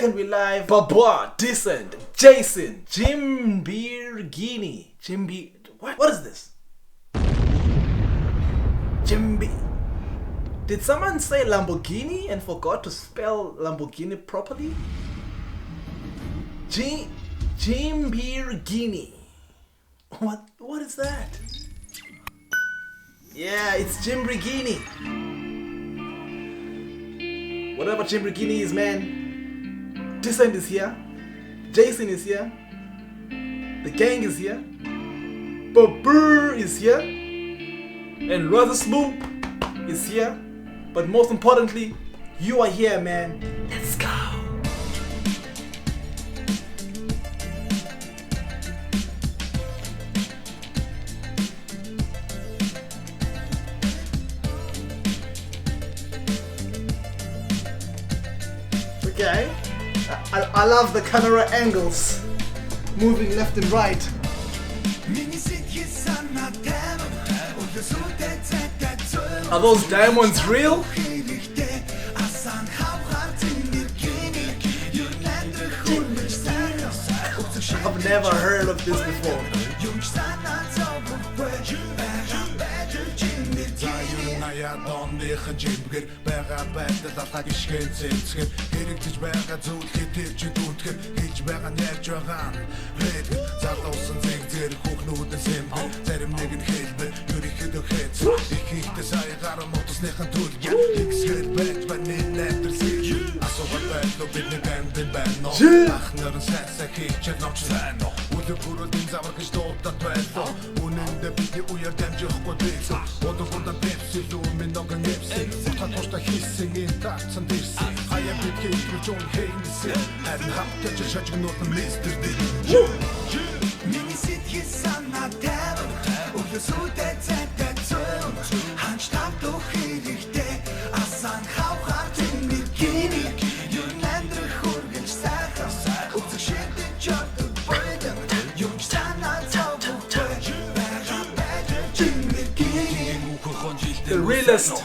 second we live. Baba, Decent, Jason, Jimbirgini. What is this? Did someone say Lamborghini and forgot to spell Lamborghini properly? Jimbirgini. What is that? Yeah, it's Jimbirgini. Whatever Jimbirgini is, man. Decent is here. Jason is here. The gang is here. Babur is here. And Rather Smooth is here. But most importantly, you are here, man. Let's go. Okay. I love the camera angles. Moving left and right. Are those diamonds real? I've never heard of this before. The realest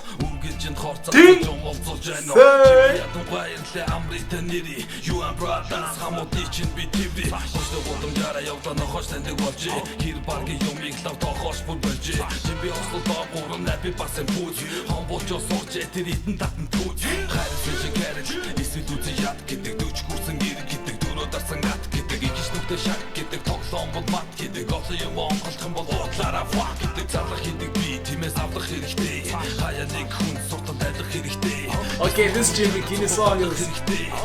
Okay, this Jimbirgini song is,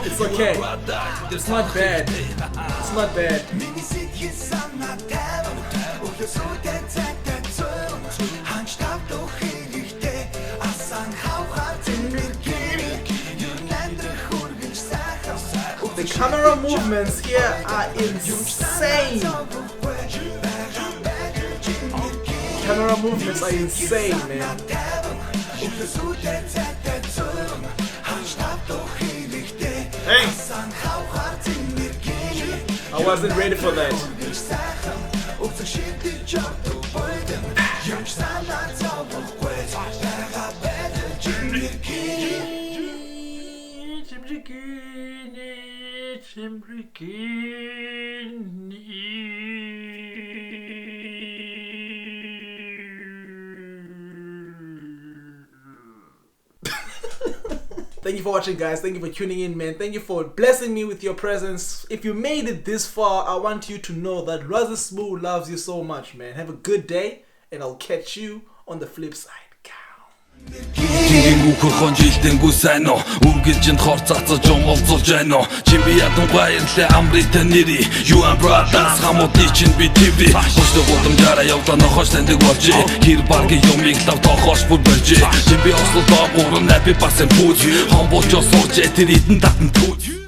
it's okay. It's not bad. It's not bad. The camera movements here are insane. Camera movements are insane, man. Hey! I wasn't ready for that. Thank you for watching, guys. Thank you for tuning in, man. Thank you for blessing me with your presence. If you made it this far, I want you to know that Rather Smooth loves you so much, man. Have a good day, and I'll catch you on the flip side. Гүхэн жилдэнгүй сайн уу үргэлжинд хорцаацаж омолцолж байна уу Чимби ядан баярлалаа амритай нэрий You and brothers хамуудны чинь би TV Хөштэй гудамжаараа явлаа нохош таньдаг болж Хэр баргийн юмыг лав тохоош бүр барьж Чимби ослоо доогуур напи бас юм пүүж Хомболж сууж тэр идэн татан түүж